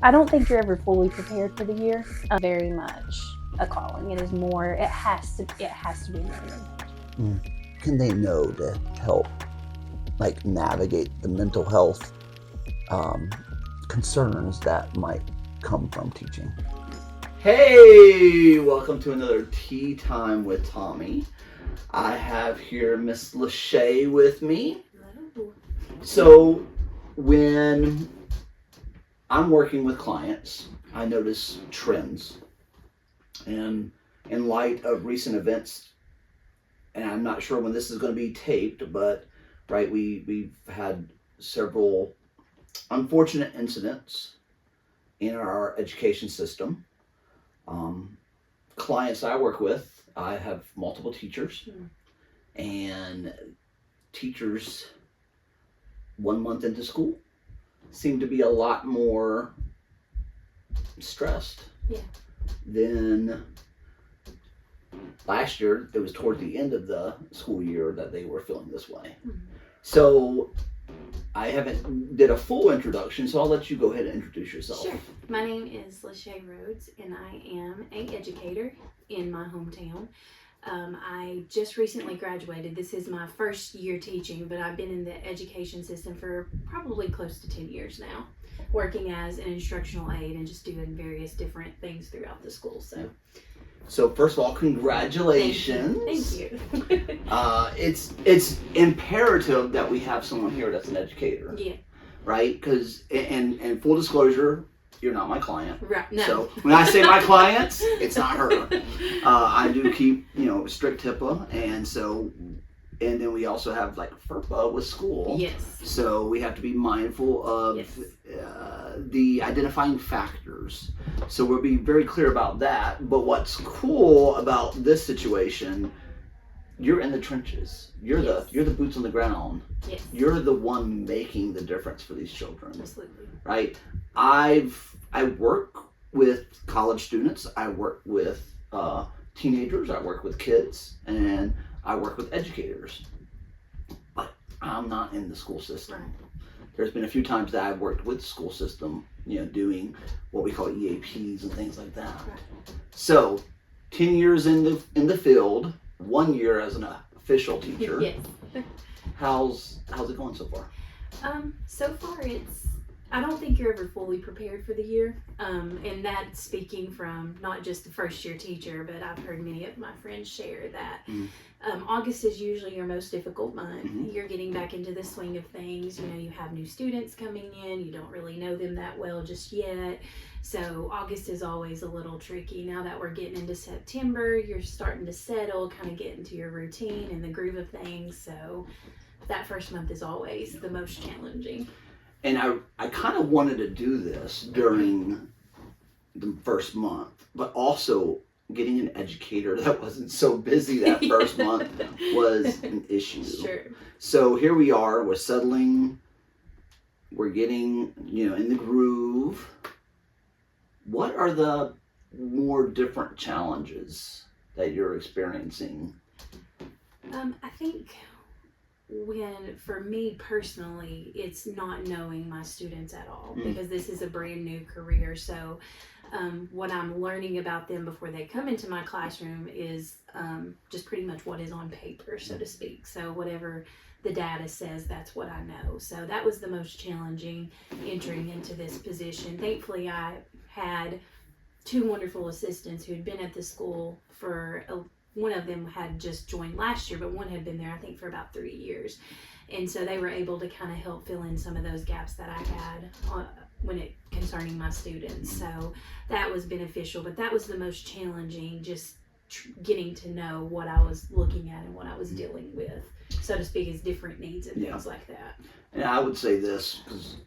I don't think you're ever fully prepared for the year. Very much a calling. It is more. It has to. It has to be learning. Can they know to help, like, navigate the mental health concerns that might come from teaching? Hey, welcome to another Tea Time with Tommy. I have here Miss Lashea with me. Hello. So, when I'm working with clients, I notice trends. And in light of recent events, and I'm not sure when this is going to be taped, but right, we've had several unfortunate incidents in our education system. Clients I work with, I have multiple teachers, and teachers 1 month into school seem to be a lot more stressed than last year. It was toward the end of the school year that they were feeling this way. So I haven't did a full introduction, so I'll let you go ahead and introduce yourself. Sure. My name is Lashea Rhodes, and I am an educator in my hometown. I just recently graduated. This is my first year teaching, but I've been in the education system for probably close to 10 years now, working as an instructional aide and just doing various different things throughout the school. So first of all, congratulations. Thank you. It's imperative that we have someone here that's an educator. Yeah. Right? Because, and full disclosure, you're not my client. Right. No. So when I say my clients, it's not her. I do keep, strict HIPAA, and then we also have like FERPA with school. Yes. So we have to be mindful of the identifying factors. So we'll be very clear about that. But what's cool about this situation, you're in the trenches. You're the boots on the ground. Yes. You're the one making the difference for these children. Absolutely. Right? I work with college students. I work with teenagers. I work with kids, and I work with educators. But I'm not in the school system. Right. There's been a few times that I've worked with the school system, doing what we call EAPs and things like that. Right. So, 10 years in the field, 1 year as an official teacher. Yes. How's it going so far? So far I don't think you're ever fully prepared for the year. And that's speaking from not just the first year teacher, but I've heard many of my friends share that August is usually your most difficult month. Mm-hmm. You're getting back into the swing of things. You have new students coming in. You don't really know them that well just yet. So August is always a little tricky. Now that we're getting into September, you're starting to settle, kind of get into your routine and the groove of things. So that first month is always the most challenging. And I kind of wanted to do this during the first month, but also getting an educator that wasn't so busy that first month was an issue. Sure. So here we are, we're settling, we're getting, in the groove. What are the more different challenges that you're experiencing? I think for me personally, it's not knowing my students at all, because this is a brand new career. So what I'm learning about them before they come into my classroom is just pretty much what is on paper, so to speak. So whatever the data says, that's what I know. So that was the most challenging entering into this position. Thankfully, I had two wonderful assistants who had been at the school for one of them had just joined last year, but one had been there, I think, for about 3 years. And so they were able to kind of help fill in some of those gaps that I had concerning my students. So that was beneficial, but that was the most challenging, just getting to know what I was looking at and what I was dealing with, so to speak, as different needs and things like that. And I would say this, because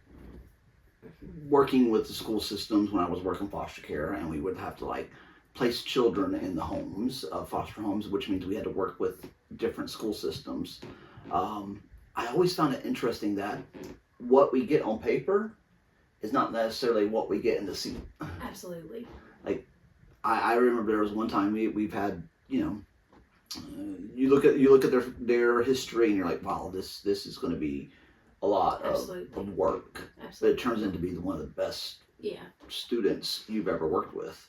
working with the school systems when I was working foster care, and we would have to place children in the homes, foster homes, which means we had to work with different school systems. I always found it interesting that what we get on paper is not necessarily what we get in the seat. Absolutely. I remember there was one time we've had, you look at their history and you're like, wow, this is going to be a lot of work. Absolutely. But it turns into be one of the best students you've ever worked with.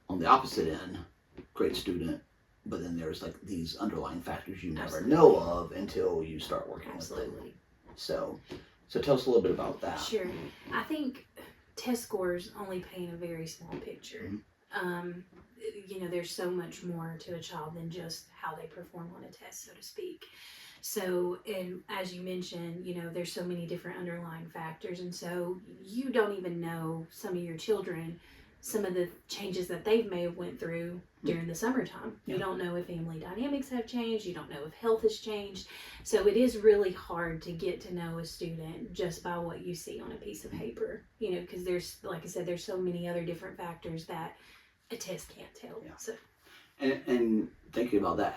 On the opposite end, great student, but then there's like these underlying factors you never know of until you start working with them. So tell us a little bit about that. Sure. I think test scores only paint a very small picture. There's so much more to a child than just how they perform on a test, so to speak. So, and as you mentioned, there's so many different underlying factors, and so you don't even know some of your children, some of the changes that they've may have went through during the summertime. You don't know if family dynamics have changed. You don't know if health has changed. So it is really hard to get to know a student just by what you see on a piece of paper, because there's, like I said, there's so many other different factors that a test can't tell. So. And thinking about that,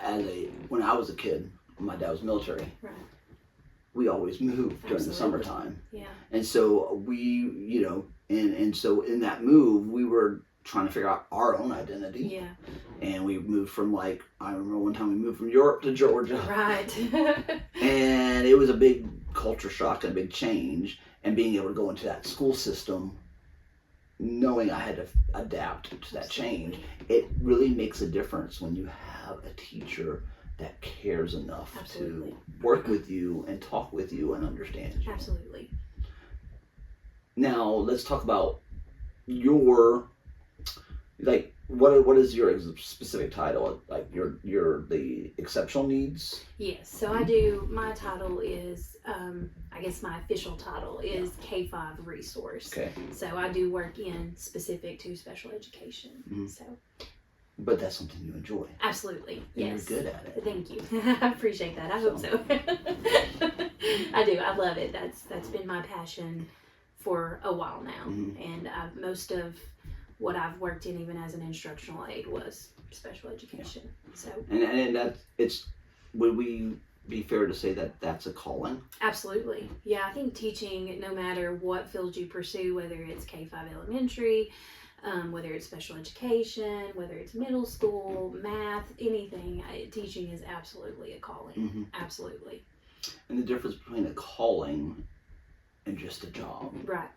when I was a kid, my dad was military. Right. We always moved during the summertime. Yeah. And so we, and so in that move, we were trying to figure out our own identity. Yeah. And we moved from I remember one time we moved from Europe to Georgia. Right. And it was a big culture shock and a big change. And being able to go into that school system, knowing I had to adapt to that change, it really makes a difference when you have a teacher that cares enough to work with you and talk with you and understand you. Absolutely. Now let's talk about your, what is your specific title? Like you're the exceptional needs? Yes. So my title is, I guess my official title is K-5 resource. Okay. So I do work in specific to special education. Mm-hmm. So. But that's something you enjoy. Absolutely. And yes. You're good at it. Thank you. I appreciate that. I hope so. I do. I love it. That's been my passion for a while now. Mm-hmm. And most of what I've worked in, even as an instructional aide, was special education. Yeah. So. And would we be fair to say that that's a calling? Absolutely. Yeah, I think teaching, no matter what field you pursue, whether it's K-5 elementary, whether it's special education, whether it's middle school, math, anything, teaching is absolutely a calling. Mm-hmm. Absolutely. And the difference between a calling and just a job, right,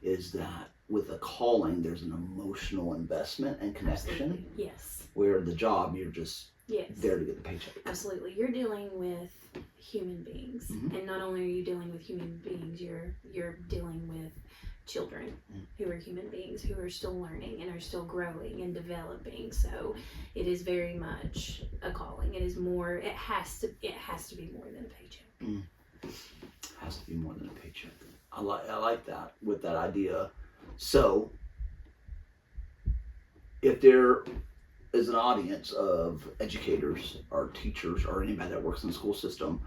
is that with a calling, there's an emotional investment and connection. Absolutely. Yes. Where the job, you're just there to get the paycheck. Absolutely. You're dealing with human beings. Mm-hmm. And not only are you dealing with human beings, you're dealing with children who are human beings, who are still learning and are still growing and developing. So it is very much a calling. It is more, it has to be more than a paycheck. Mm. Has to be more than a paycheck. I like that, with that idea. So if there is an audience of educators or teachers or anybody that works in the school system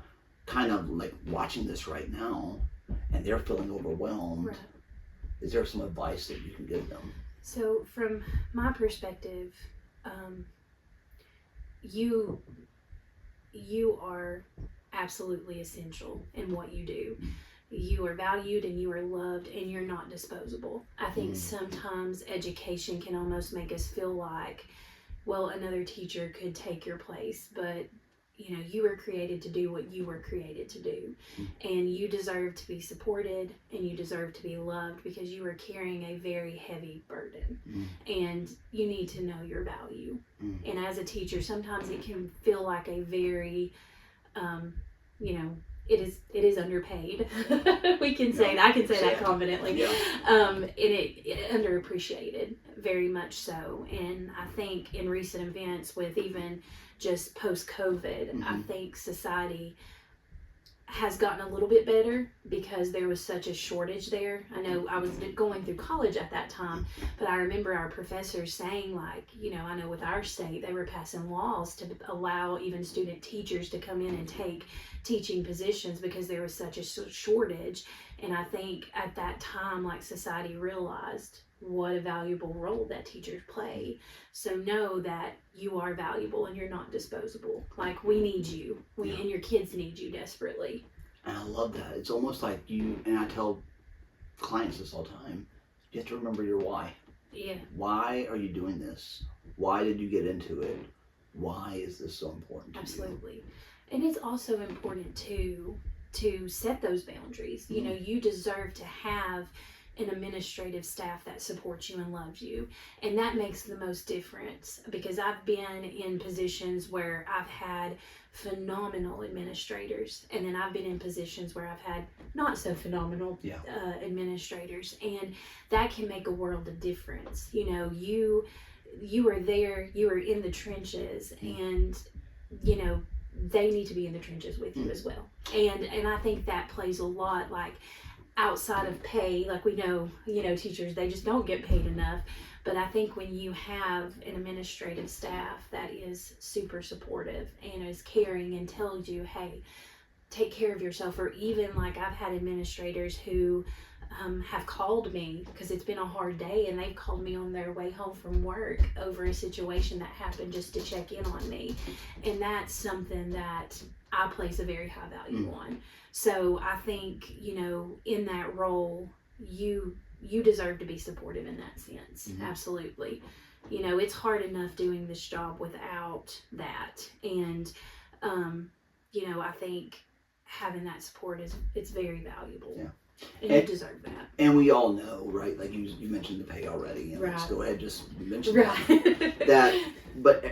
kind of like watching this right now and they're feeling overwhelmed, right, is there some advice that you can give them? So from my perspective, you are absolutely essential in what you do. You are valued and you are loved and you're not disposable. I think sometimes education can almost make us feel like, well, another teacher could take your place, but you were created to do what you were created to do. And you deserve to be supported and you deserve to be loved because you are carrying a very heavy burden. And you need to know your value. And as a teacher, sometimes it can feel like a very, it is underpaid. We can say that. I can say that confidently. Yeah. And it underappreciated, very much so. And I think in recent events, with even just post-COVID, I think society has gotten a little bit better because there was such a shortage there. I know I was going through college at that time, but I remember our professors saying, like, I know with our state, they were passing laws to allow even student teachers to come in and take teaching positions because there was such a shortage. And I think at that time, like, society realized what a valuable role that teachers play. So know that you are valuable and you're not disposable. Like, we need you. And your kids need you desperately. And I love that. It's almost like and I tell clients this all the time, you have to remember your why. Yeah. Why are you doing this? Why did you get into it? Why is this so important to you? Absolutely. And it's also important to set those boundaries. You deserve to have an administrative staff that supports you and loves you. And that makes the most difference, because I've been in positions where I've had phenomenal administrators, and then I've been in positions where I've had not so phenomenal administrators, and that can make a world of difference. You know, you are there, you are in the trenches, and you know, they need to be in the trenches with you as well. And I think that plays a lot, like outside of pay. Like we know, you know, teachers, they just don't get paid enough. But I think when you have an administrative staff that is super supportive and is caring and tells you, hey, take care of yourself, or even like I've had administrators who have called me because it's been a hard day, and they've called me on their way home from work over a situation that happened just to check in on me. And that's something that I place a very high value on. So I think, you know, in that role, you deserve to be supportive in that sense. Absolutely. You know, it's hard enough doing this job without that. And, you know, I think having that support it's very valuable. Yeah. And you deserve that. And we all know, right? Like you mentioned the pay already, and let's go ahead just mention that. But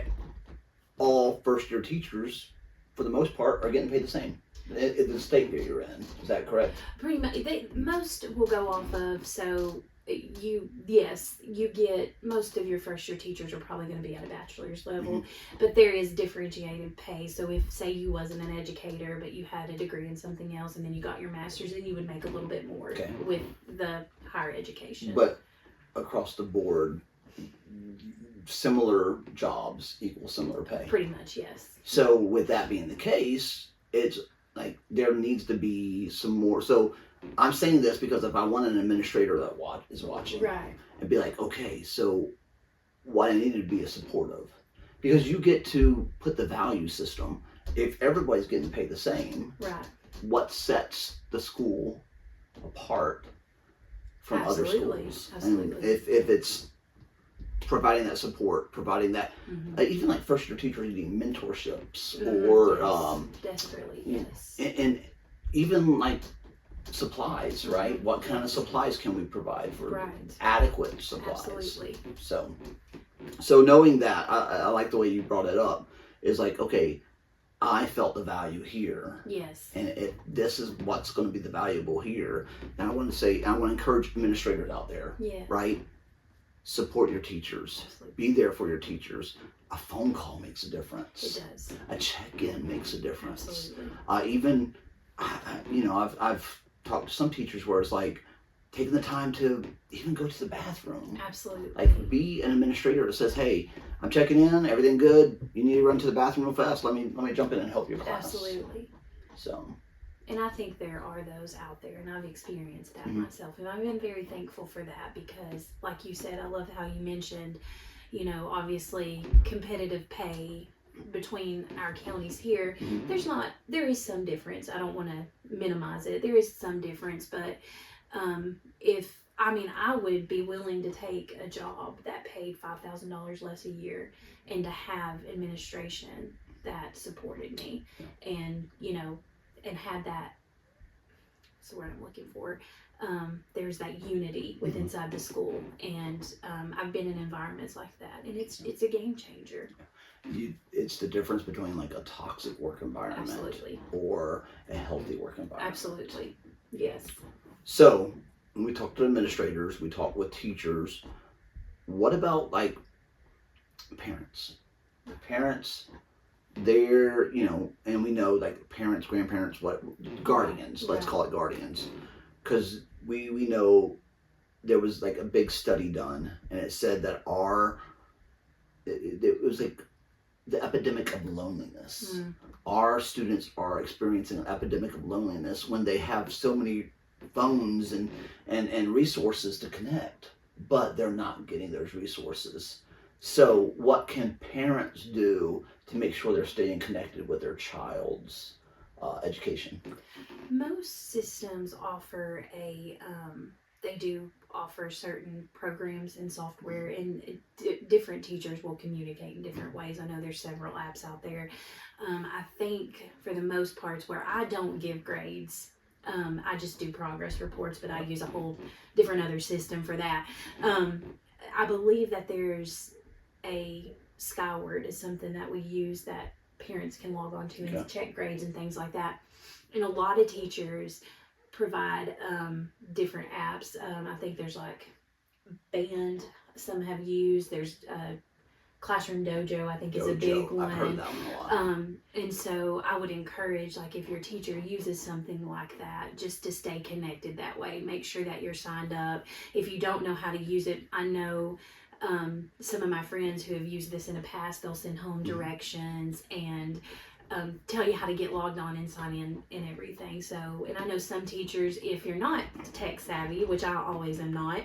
all first-year teachers, for the most part, are getting paid the same. The state that you're in, is that correct? Pretty much. Most will go off of, so you get, most of your first year teachers are probably going to be at a bachelor's level, but there is differentiated pay. So if, say, you wasn't an educator, but you had a degree in something else, and then you got your master's, then you would make a little bit more with the higher education. But across the board, similar jobs equal similar pay. Pretty much, yes. So with that being the case, it's like there needs to be some more. So I'm saying this because if I want an administrator that is watching, and be like, okay, so what I need to be is supportive, because you get to put the value system. If everybody's getting paid the same, what sets the school apart from other schools? Absolutely. And if it's providing that support, providing that, even like first year teachers needing mentorships, or desperately, yes, and even like supplies, right? What kind of supplies can we provide for adequate supplies? Absolutely. So knowing that, I like the way you brought it up. Is like, okay, I felt the value here. Yes. And this is what's going to be the valuable here. And I want to encourage administrators out there, right? Support your teachers. Absolutely. Be there for your teachers. A phone call makes a difference. It does. A check-in makes a difference. Absolutely. I've talked to some teachers where it's like taking the time to even go to the bathroom. Absolutely. Like, be an administrator that says, hey, I'm checking in, everything good, you need to run to the bathroom real fast, let me jump in and help your class. Absolutely. So, and I think there are those out there, and I've experienced that myself, and I've been very thankful for that, because like you said, I love how you mentioned, you know, obviously competitive pay between our counties here. There is some difference. I don't want to minimize it. There is some difference, but I would be willing to take a job that paid $5,000 less a year, and to have administration that supported me, and, you know, and had that, that's the word I'm looking for, there's that unity within inside the school. And I've been in environments like that, and it's a game changer. It's the difference between like a toxic work environment or a healthy work environment. Absolutely. Yes. So when we talk to administrators, we talk with teachers, what about like parents? Parents, they're, you know, and we know like parents, grandparents, guardians, let's call it guardians, because we know there was like a big study done, and it said that it was like the epidemic of loneliness. Our students are experiencing an epidemic of loneliness when they have so many phones and resources to connect, but they're not getting those resources. So what can parents do to make sure they're staying connected with their child's education? Most systems offer they do offer certain programs and software, and different teachers will communicate in different ways. I know there's several apps out there. I think for the most part, where I don't give grades, I just do progress reports, but I use a whole different other system for that. I believe that there's a Skyward is something that we use that parents can log on to and check grades and things like that. And a lot of teachers provide different apps. I think there's like Band, some have used. There's Classroom Dojo, I think, is a big one. I've heard that one a lot. And so I would encourage, like, if your teacher uses something like that, just to stay connected that way. Make sure that you're signed up. If you don't know how to use it, I know some of my friends who have used this in the past, they'll send home directions and tell you how to get logged on and sign in and everything. So, and I know some teachers, if you're not tech savvy, which I always am not,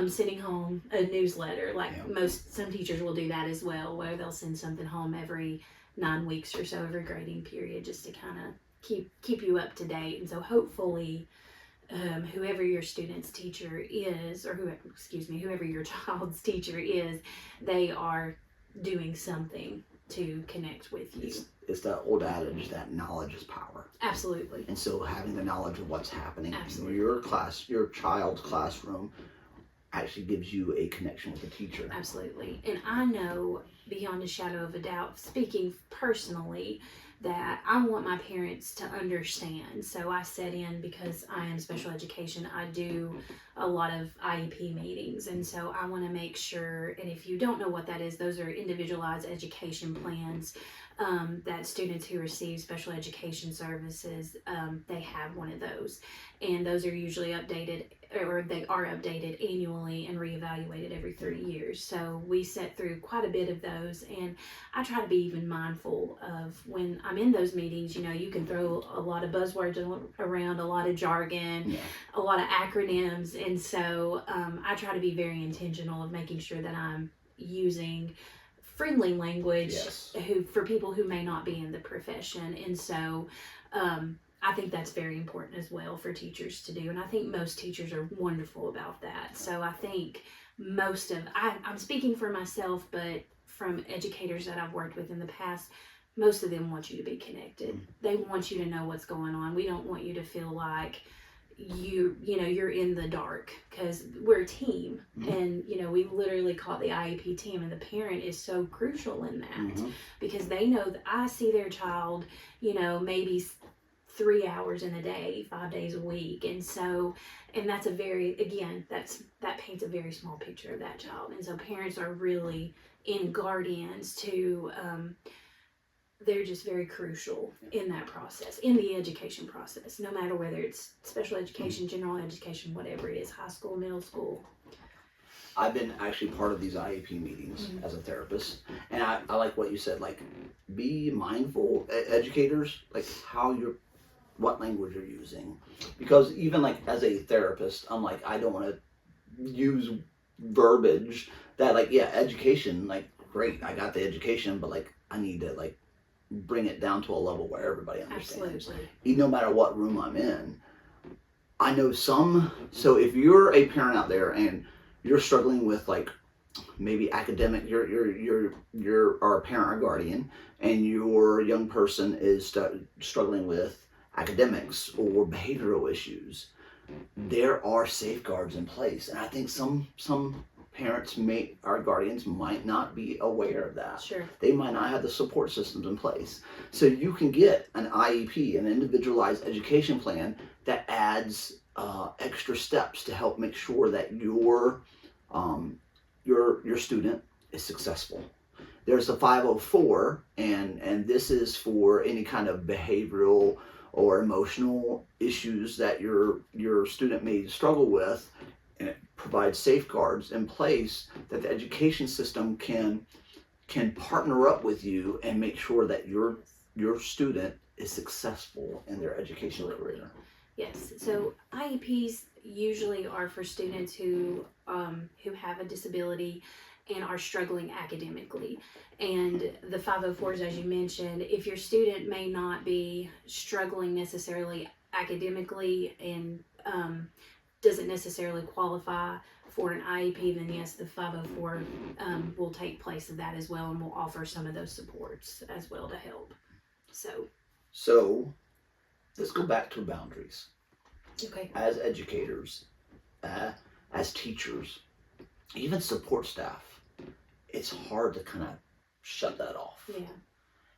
sending home a newsletter, like some teachers will do that as well, where they'll send something home every 9 weeks or so, every grading period, just to kind of keep you up to date. And so hopefully whoever your student's teacher is, or whoever your child's teacher is, they are doing something to connect with you. It's that old adage that knowledge is power. Absolutely. And so having the knowledge of what's happening Absolutely. in your child's classroom actually gives you a connection with the teacher. Absolutely. And I know beyond a shadow of a doubt, speaking personally, that I want my parents to understand. So I set in, because I am special education, I do a lot of IEP meetings. And so I want to make sure, and if you don't know what that is, those are individualized education plans that students who receive special education services, they have one of those. And those are usually updated, or they are updated annually and reevaluated every 3 years. So we set through quite a bit of those, and I try to be even mindful of when I'm in those meetings. You know, you can throw a lot of buzzwords around, a lot of jargon, a lot of acronyms, and so I try to be very intentional of making sure that I'm using friendly language for people who may not be in the profession. And so I think that's very important as well for teachers to do. And I think most teachers are wonderful about that. So I think I'm speaking for myself, but from educators that I've worked with in the past, most of them want you to be connected. They want you to know what's going on. We don't want you to feel like you're in the dark, because we're a team. And we literally call it the IEP team, and the parent is so crucial in that, because they know that I see their child maybe 3 hours in a day, 5 days a week. And so, and that's that paints a very small picture of that child. And so parents are really, in guardians to they're just very crucial in that process, in the education process, no matter whether it's special education, general education, whatever it is, high school, middle school. I've been actually part of these IEP meetings as a therapist, and I like what you said, like, be mindful, educators, like what language you're using, because even like as a therapist, I'm like, I don't want to use verbiage that, like, education, like, great, I got the education, but like I need to like bring it down to a level where everybody understands. Absolutely. No matter what room I'm in. I know so if you're a parent out there and you're struggling with, like, maybe academic, you're a parent or guardian, and your young person is struggling with academics or behavioral issues, there are safeguards in place. And I think some parents our guardians might not be aware of that. Sure. They might not have the support systems in place. So you can get an IEP, an individualized education plan, that adds extra steps to help make sure that your student is successful. There's a 504, and this is for any kind of behavioral or emotional issues that your student may struggle with, and it provides safeguards in place that the education system can partner up with you and make sure that your student is successful in their educational career. Yes. So IEPs usually are for students who have a disability and are struggling academically. And the 504s, as you mentioned, if your student may not be struggling necessarily academically and doesn't necessarily qualify for an IEP, then yes, the 504 will take place of that as well, and will offer some of those supports as well to help. So let's go back to boundaries. Okay. as educators, as teachers, even support staff, it's hard to kind of shut that off. Yeah.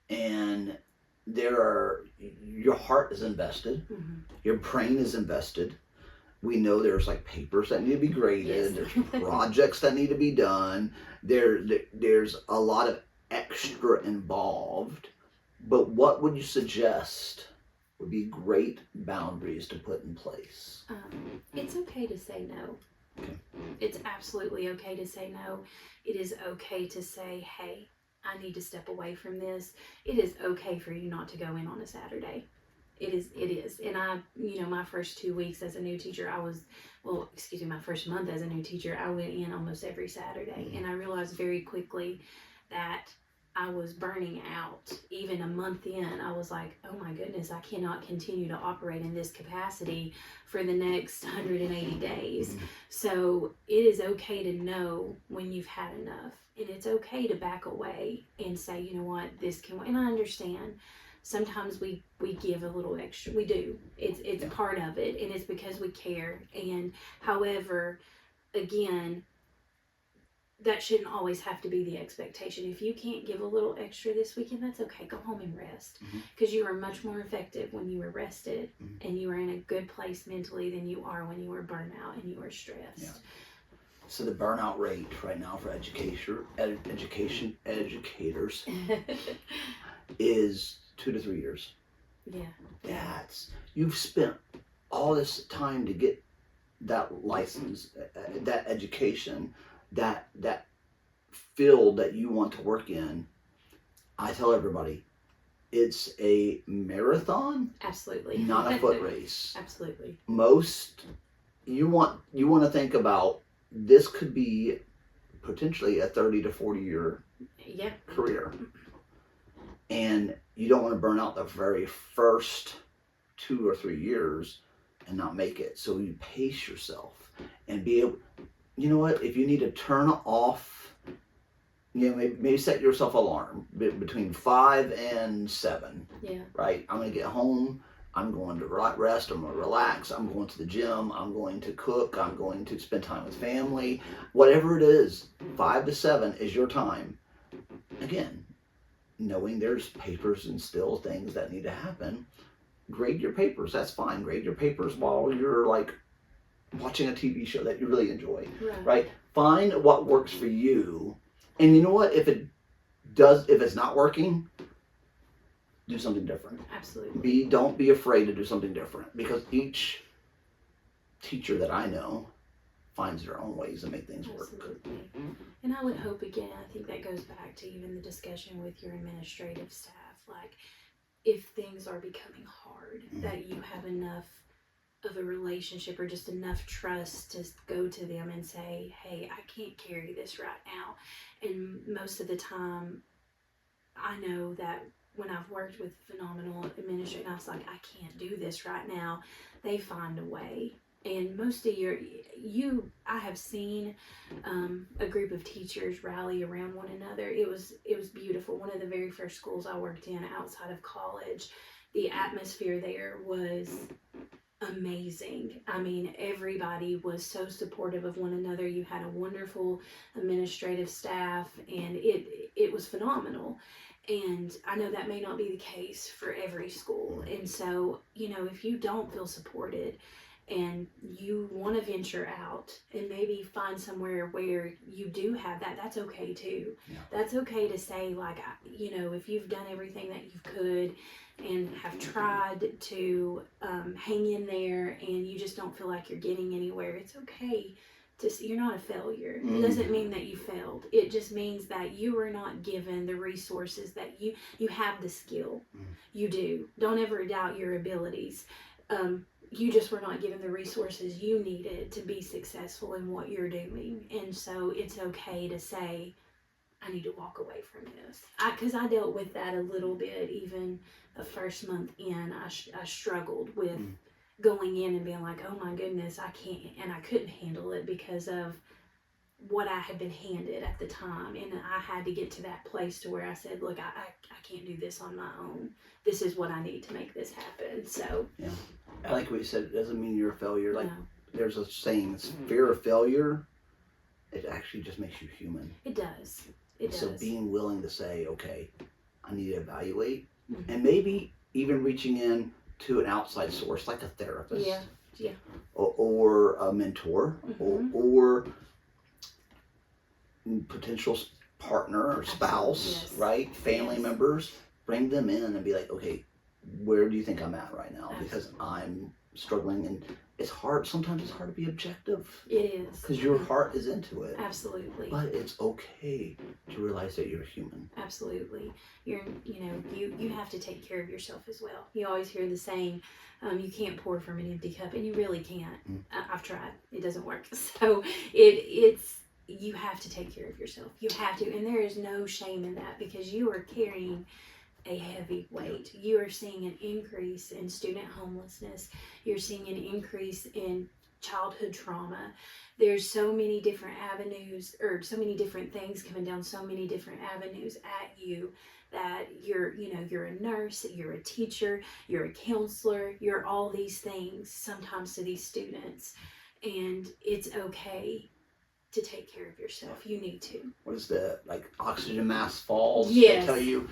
And your heart is invested, your brain is invested. We know there's like papers that need to be graded, Yes. there's projects that need to be done, there's a lot of extra involved. But what would you suggest would be great boundaries to put in place? It's okay to say no. Okay. It's absolutely okay to say no. It is okay to say, hey, I need to step away from this. It is okay for you not to go in on a Saturday. It is. And my first 2 weeks as a new teacher, my first month as a new teacher, I went in almost every Saturday. And I realized very quickly that I was burning out. Even a month in, I was like, oh my goodness, I cannot continue to operate in this capacity for the next 180 days. So it is okay to know when you've had enough. And it's okay to back away and say, you know what, this can wait. And I understand sometimes we give a little extra. We do. It's part of it, and it's because we care. And however, again, that shouldn't always have to be the expectation. If you can't give a little extra this weekend, that's okay. Go home and rest, because you are much more effective when you are rested and you are in a good place mentally than you are when you are burnt out and you are stressed. Yeah. So the burnout rate right now for educators is 2 to 3 years. Yeah. You've spent all this time to get that license, that education, that field that you want to work in. I tell everybody, it's a marathon, Absolutely. not a foot race. Absolutely. You want to think about, this could be potentially a 30 to 40 year career. And you don't want to burn out the very first 2 or 3 years and not make it. So you pace yourself and be able, you know what, if you need to turn off, maybe set yourself alarm between 5 and 7. Yeah. Right? I'm going to get home. I'm going to rest. I'm going to relax. I'm going to the gym. I'm going to cook. I'm going to spend time with family. Whatever it is, 5 to 7 is your time. Again, knowing there's papers and still things that need to happen, grade your papers. That's fine. Grade your papers while you're like watching a TV show that you really enjoy. Right? Find what works for you. And you know what? If it's not working, do something different. Absolutely. Don't be afraid to do something different, because each teacher that I know finds their own ways to make things work. Absolutely. And I would hope, again, I think that goes back to even the discussion with your administrative staff, like if things are becoming hard, that you have enough of a relationship or just enough trust to go to them and say, hey, I can't carry this right now. And most of the time, I know that when I've worked with phenomenal administrators, I was like, I can't do this right now. They find a way. And most of I have seen a group of teachers rally around one another. It was beautiful. One of the very first schools I worked in outside of college, the atmosphere there was amazing. I mean, everybody was so supportive of one another. You had a wonderful administrative staff, and it was phenomenal. And I know that may not be the case for every school. And so, if you don't feel supported and you want to venture out and maybe find somewhere where you do have that, that's okay too. Yeah. That's okay to say, like, if you've done everything that you could and have tried to hang in there and you just don't feel like you're getting anywhere, it's okay. You're not a failure. It doesn't mean that you failed. It just means that you were not given the resources that you have the skill. You do. Don't ever doubt your abilities. You just were not given the resources you needed to be successful in what you're doing. And so it's okay to say, I need to walk away from this. Because I dealt with that a little bit. Even the first month in, I struggled with going in and being like, oh my goodness, I can't, and I couldn't handle it because of what I had been handed at the time. And I had to get to that place to where I said, look, I can't do this on my own. This is what I need to make this happen. So yeah. I like what you said. It doesn't mean you're a failure. Like No, there's a saying, it's fear of failure. It actually just makes you human. it does. It does. So being willing to say, okay, I need to evaluate, Mhm. and maybe even reaching in to an outside source like a therapist, Yeah. or a mentor, Mhm. or potential partner or spouse, Yes. right? Family Yes. members. Bring them in and be like, okay, where do you think I'm at right now? Absolutely. Because I'm struggling, and it's hard. Sometimes it's hard to be objective It is. because your heart is into it. Absolutely. But it's okay to realize that you're human. Absolutely. You have to take care of yourself as well. You always hear the saying, you can't pour from an empty cup, and you really can't. I've tried. It doesn't work. So it's you have to take care of yourself. You have to, and there is no shame in that because you are carrying a heavy weight. You are seeing an increase in student homelessness. You're seeing an increase in childhood trauma. There's so many different avenues, or so many different things coming down so many different avenues at you, that you're a nurse, you're a teacher, you're a counselor, you're all these things sometimes to these students. And it's okay to take care of yourself. You need to. What is the oxygen mask falls? Yes. They tell you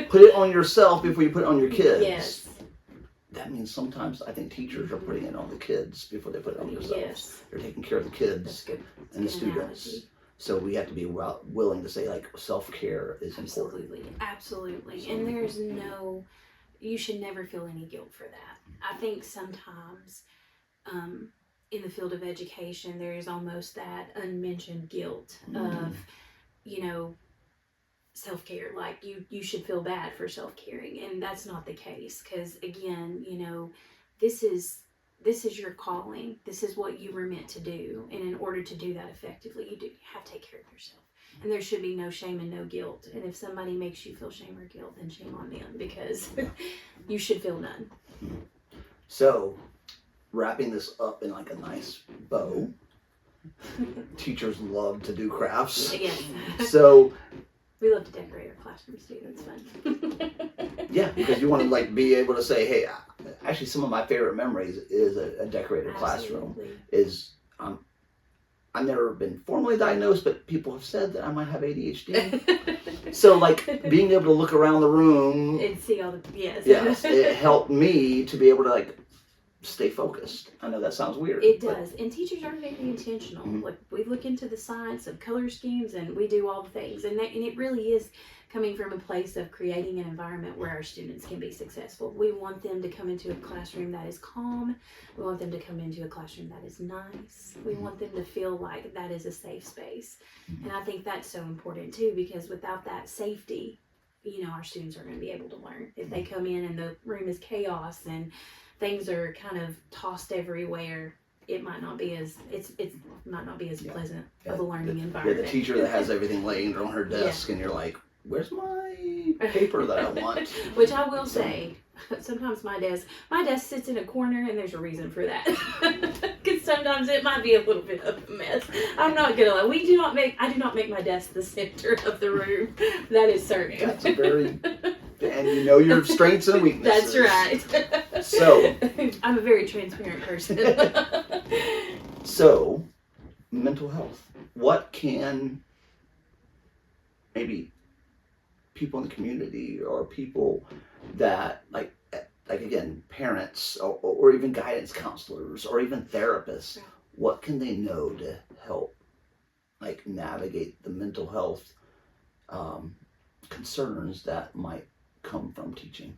put it on yourself before you put it on your kids. Yes. That means sometimes I think teachers are putting it on the kids before they put it on themselves. Yes. They're taking care of the kids That's good. and the students. Analogy. So we have to be willing to say self-care is important. Absolutely. And there's you should never feel any guilt for that. I think sometimes in the field of education, there is almost that unmentioned guilt of, self-care. Like you should feel bad for self-caring, and that's not the case. Because again, this is your calling. This is what you were meant to do, and in order to do that effectively, you have to take care of yourself. And there should be no shame and no guilt. And if somebody makes you feel shame or guilt, then shame on them, because you should feel none. So, wrapping this up in a nice bow. Teachers love to do crafts. Yes. So we love to decorate our classrooms too. That's fun. yeah, because you want to be able to say, hey, actually some of my favorite memories is a decorated classroom. Is I've never been formally diagnosed, but people have said that I might have ADHD. So being able to look around the room and see all the yes, it helped me to be able to stay focused. I know that sounds weird. It does. And teachers are very intentional. Mm-hmm. We look into the science of color schemes, and we do all the things. And it really is coming from a place of creating an environment where our students can be successful. We want them to come into a classroom that is calm. We want them to come into a classroom that is nice. We want them to feel like that is a safe space. And I think that's so important too, because without that safety, our students are going to be able to learn. If they come in and the room is chaos and things are kind of tossed everywhere, it might not be as pleasant of a learning environment. Yeah, the teacher that has everything laying on her desk, and you're like, where's my paper that I want? Which I will say, sometimes my desk sits in a corner, and there's a reason for that. Because sometimes it might be a little bit of a mess. I'm not gonna lie. I do not make my desk the center of the room. That is certain. That's a very, and your strengths and weaknesses. That's right. So I'm a very transparent person. So, mental health. What can maybe people in the community, or people that again, parents, or even guidance counselors, or even therapists, what can they know to help navigate the mental health concerns that might come from teaching?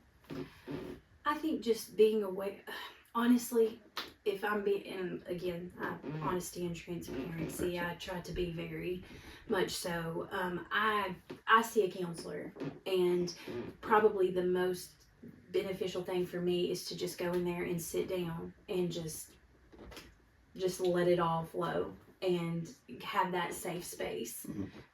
I think just being aware, honestly, if I'm being, and again, honesty and transparency, I try to be very much so. I see a counselor, and probably the most beneficial thing for me is to just go in there and sit down and just let it all flow and have that safe space.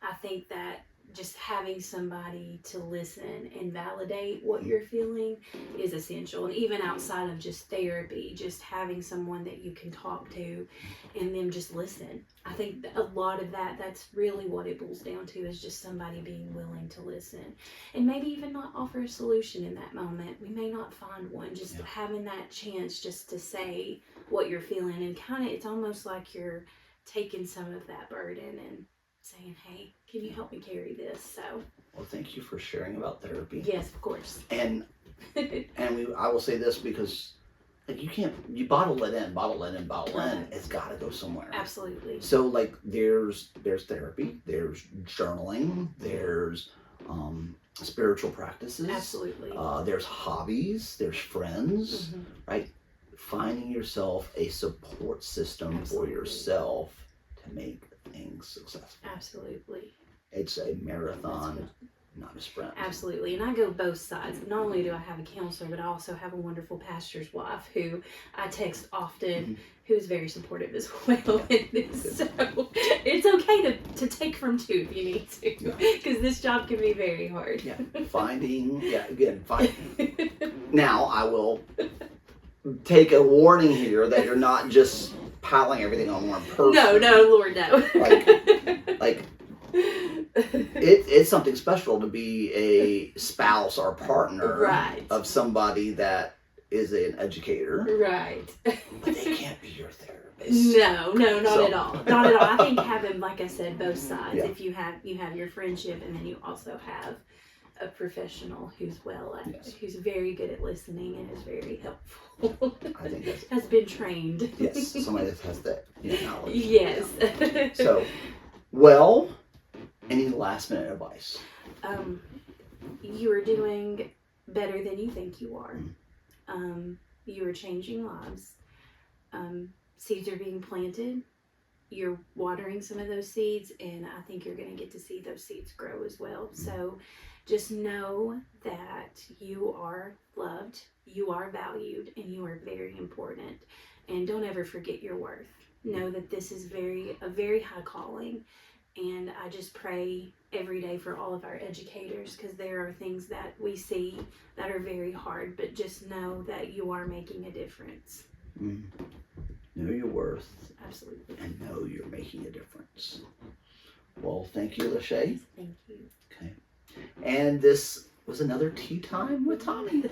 I think that just having somebody to listen and validate what you're feeling is essential. And even outside of just therapy, just having someone that you can talk to and them just listen. I think a lot of that's really what it boils down to, is just somebody being willing to listen. And maybe even not offer a solution in that moment. We may not find one. Just having that chance just to say what you're feeling, and kind of, it's almost like you're taking some of that burden and saying, hey, can you help me carry this? So, well, thank you for sharing about therapy. yes, of course. And I will say this, because like you bottle it in. It's got to go somewhere. Absolutely. So like there's therapy, there's journaling, there's spiritual practices. Absolutely. There's hobbies, there's friends, right? Finding yourself a support system for yourself to make things successful. Absolutely. It's a marathon, not a sprint. Absolutely. And I go both sides. Not only do I have a counselor, but I also have a wonderful pastor's wife who I text often, who's very supportive as well in this. So it's okay to take from two if you need to, because this job can be very hard. Yeah. Finding. Now, I will take a warning here that you're not just piling everything on one person. No, Lord, no. like it's something special to be a spouse or partner of somebody that is an educator. Right. But they can't be your therapist. No, not at all. Not at all. I think having, like I said, both sides. If you have your friendship, and then you also have a professional who's who's very good at listening and is very helpful. I think that's has been trained. Yes, somebody that has that knowledge. Yes. Yeah. So, well, any last minute advice? You are doing better than you think you are. You are changing lives. Seeds are being planted. You're watering some of those seeds, and I think you're going to get to see those seeds grow as well. So just know that you are loved, you are valued, and you are very important. And don't ever forget your worth. Know that this is a very high calling. And I just pray every day for all of our educators, because there are things that we see that are very hard, but just know that you are making a difference. Know your worth. Absolutely. And know you're making a difference. Well, thank you, Lashea. Thank you. Okay. And this was another Tea Time with Tommy.